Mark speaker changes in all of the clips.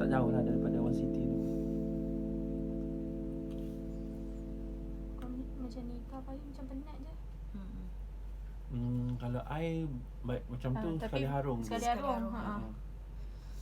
Speaker 1: tak jauh lah daripada One City tu.
Speaker 2: Macam nikah pagi macam penat je.
Speaker 1: Kalau I macam tu sekali harung je.
Speaker 2: Sekali harung.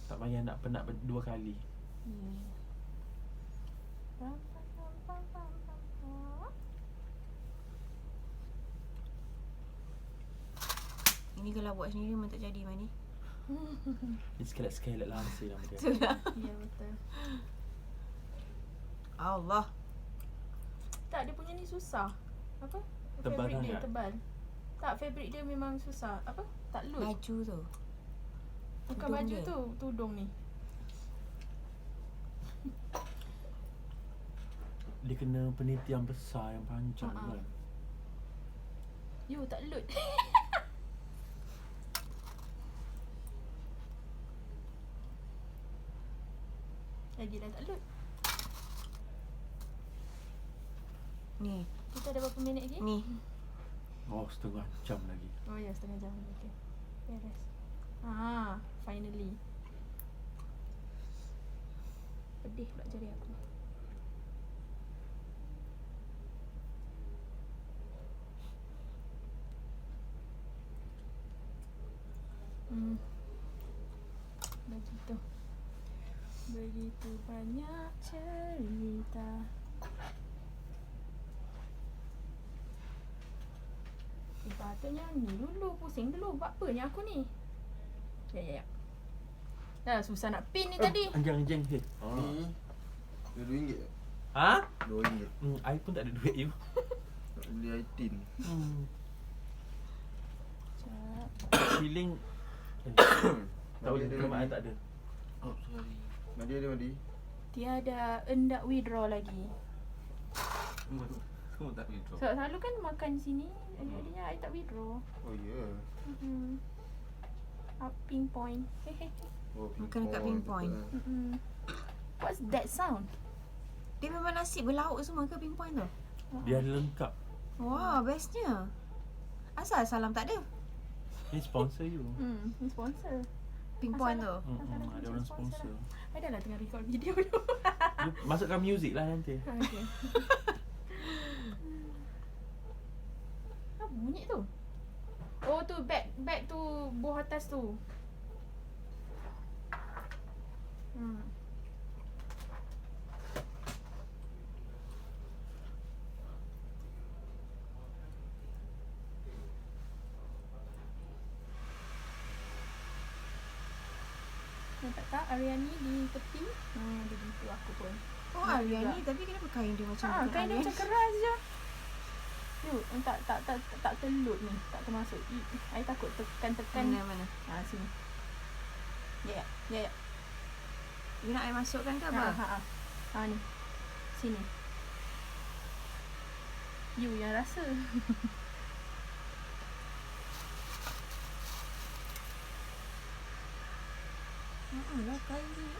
Speaker 1: Tak payah nak penat 2 kali.
Speaker 3: Ini kalau buat sendiri memang tak jadi Mani.
Speaker 1: Dia skelet-skelet lah hasil nama dia.
Speaker 2: Ya betul.
Speaker 3: Allah.
Speaker 2: Tak, dia punya ni susah. Apa?
Speaker 1: Tebal
Speaker 2: Fabric dia
Speaker 1: sangat.
Speaker 2: tebal. Tak, fabric dia memang susah. Apa? Tak loose.
Speaker 3: Baju tu.
Speaker 2: Bukan
Speaker 3: tudung
Speaker 2: baju
Speaker 3: dia.
Speaker 2: tu, tudung ni.
Speaker 1: Dia kena penitian besar yang panjang kan.
Speaker 2: You tak load. Lagilah tak load.
Speaker 3: Ni.
Speaker 2: Kita ada berapa minit lagi?
Speaker 3: Ni.
Speaker 1: Oh, setengah jam lagi.
Speaker 2: Oh ya, setengah jam. Okay. Beres. Finally. Pedih pula jari aku. Begitu. Begitu banyak cerita. Patutnya ni dulu, pusing dulu. Buat apa ni aku ni? Ya. Dah susah nak pin ni tadi.
Speaker 1: Anjang-anjang je.
Speaker 4: Ni RM2
Speaker 1: Ha?
Speaker 4: RM2
Speaker 1: I pun tak ada duit you.
Speaker 4: nak beli itin.
Speaker 1: Feeling tak boleh terima I tak ada.
Speaker 4: Oh sorry. Madi.
Speaker 2: Tiada hendak withdraw lagi.
Speaker 4: Semua tak withdraw.
Speaker 2: Sebab selalu kan makan sini, jadinya I tak withdraw.
Speaker 4: Oh ya.
Speaker 2: Upping point.
Speaker 4: Oh,
Speaker 3: Makan dekat pinpoint.
Speaker 2: What's that sound?
Speaker 3: Dia memang nasi berlauk semua ke pinpoint tu?
Speaker 1: Dia ada lengkap.
Speaker 3: Wah, bestnya. Asal salam tak ada?
Speaker 1: Ni sponsor you.
Speaker 2: Ni sponsor.
Speaker 3: Pinpoint tu.
Speaker 1: Ada orang sponsor.
Speaker 2: I dah lah tengah record video tu.
Speaker 1: You masukkan music lah nanti.
Speaker 2: Okay. Apa bunyi tu? Oh tu bag tu buah atas tu. Nampak tak Ariani di tepi? Begitu aku pun.
Speaker 3: Oh, Ariani tapi kenapa kain dia macam
Speaker 2: kain dia macam keras je. Tak terlut ni. Tak termasuk. I takut tekan.
Speaker 3: Mana?
Speaker 2: Sini. Ya.
Speaker 3: You nak air masukkan ke apa?
Speaker 2: Ni. Sini. You yang rasa.
Speaker 3: Lah kain dia.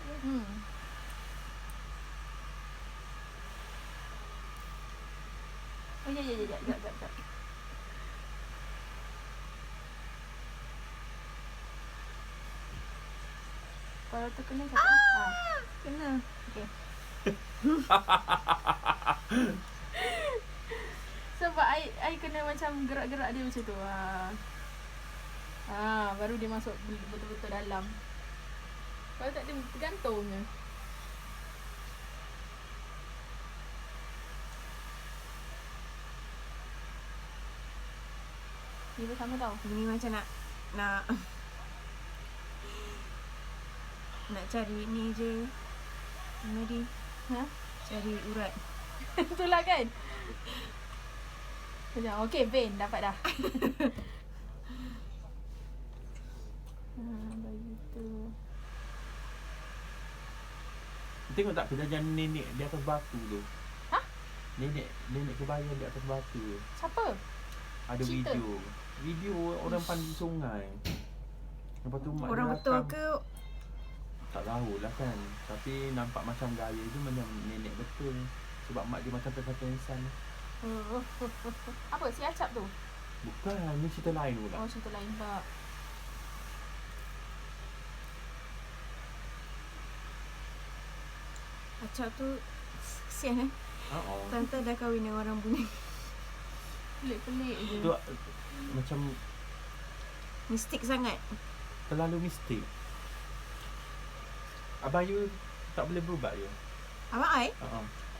Speaker 2: Oh ya. Sekejap. Kalau terkena satu.
Speaker 3: Kena.
Speaker 2: Okay. Sebab I kena macam gerak-gerak dia macam tu. Baru dia masuk betul-betul dalam. Kalau tak dia tergantung je. Ni bersama tau.
Speaker 3: Ini macam nak cari ni je. Mari. Cari urat.
Speaker 2: Itulah kan. Macam okey vein dapat dah. Begitu.
Speaker 1: Tengok tak kejadian nenek di atas batu tu? Nenek kebaya di atas batu.
Speaker 2: Siapa?
Speaker 1: Ada
Speaker 2: Cerita.
Speaker 1: video orang pandi sungai. Lepas tu mak
Speaker 3: Orang
Speaker 1: dia
Speaker 3: betul
Speaker 1: datang.
Speaker 3: ke?
Speaker 1: Tak tahulah kan. Tapi nampak macam gaya tu macam nenek betul. Sebab mak dia macam terkata-kata
Speaker 2: Apa si acap tu?
Speaker 1: Bukan, ni cerita lain pula.
Speaker 2: Oh cerita lain tak.
Speaker 3: Hijab tu kesian Tante dah kahwin dengan orang Brunei.
Speaker 2: Pelik-pelik je.
Speaker 1: Tu macam
Speaker 3: Mistik sangat.
Speaker 1: terlalu mistik. Abang you tak boleh berubah you.
Speaker 3: Abang I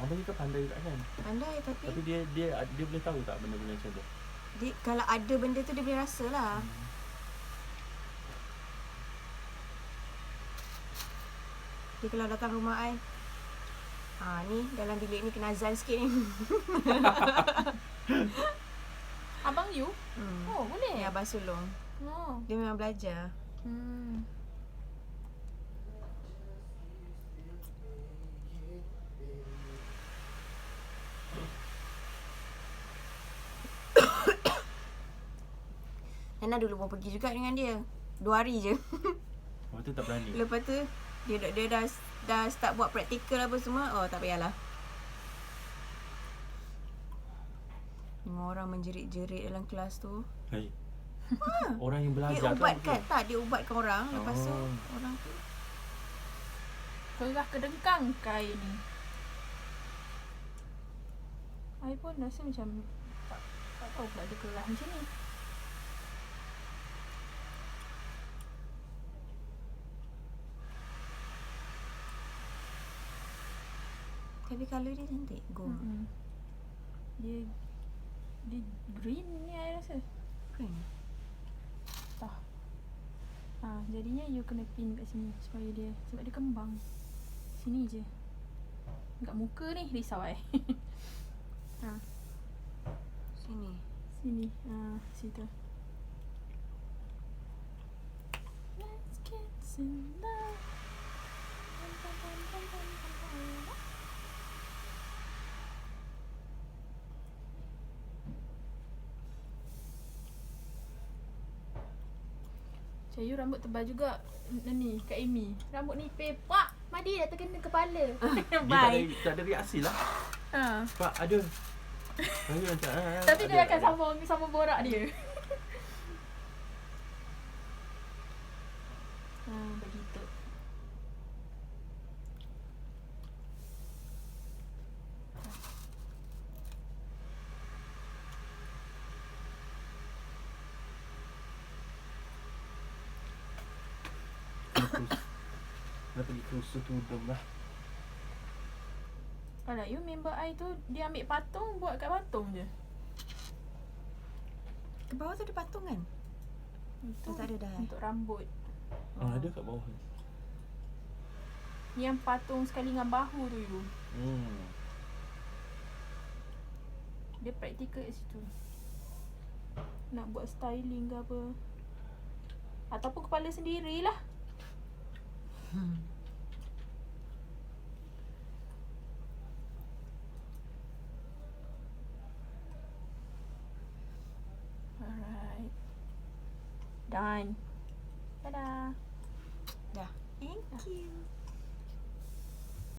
Speaker 1: Abang you kan pandai juga kan.
Speaker 3: pandai tapi
Speaker 1: Tapi dia boleh tahu tak benda-benda macam tu.
Speaker 3: kalau ada benda tu dia boleh rasa lah. Dia kalau datang rumah I, ni dalam bilik ni kena azan sikit ni.
Speaker 2: Abang you? Oh, boleh?
Speaker 3: Ni abang sulung.
Speaker 2: Oh.
Speaker 3: Dia memang belajar. Nana dulu pun pergi juga dengan dia 2 hari je.
Speaker 1: Lepas tu tak berani.
Speaker 3: Lepas tu dia dah start buat praktikal apa semua. Oh, tak payahlah. 5 orang menjerit-jerit dalam kelas tu.
Speaker 1: Hai. Orang yang belajar
Speaker 3: Dia ubatkan. Tak, dia ubatkan orang. Lepas tu orang tu
Speaker 2: Kerah kedengkang kain ni. I pun rasa macam tak tahu pula ada kerah macam ni.
Speaker 3: tapi colour dia cantik. Gold.
Speaker 2: Dia green ni I rasa.
Speaker 3: Green.
Speaker 2: Tak. Jadinya you kena pin kat sini supaya dia, sebab dia kembang. Sini je. Dekat muka ni risau I.
Speaker 3: Sini.
Speaker 2: Sini. Situ. Let's get some love. Macam you rambut tebal juga ni Kak Amy. Rambut ni pepak. Madi dah terkena kepala.
Speaker 1: Dia tak ada reaksi lah. Pak ada.
Speaker 2: Tapi dia akan sambung borak dia. Begitu.
Speaker 1: Nak pergi kursus tudung lah.
Speaker 2: Alah, you member I tu dia ambil patung buat kat patung je.
Speaker 3: Ke bawah tu ada patung kan?
Speaker 2: Itu
Speaker 3: tak ada dah.
Speaker 2: untuk rambut.
Speaker 1: Ada kat bawah.
Speaker 2: Yang patung sekali dengan bahu tu you. Dia praktikal kat situ. Nak buat styling ke apa. Ataupun kepala sendirilah. Alright. Done. Dadah.
Speaker 3: Dah. Thank you.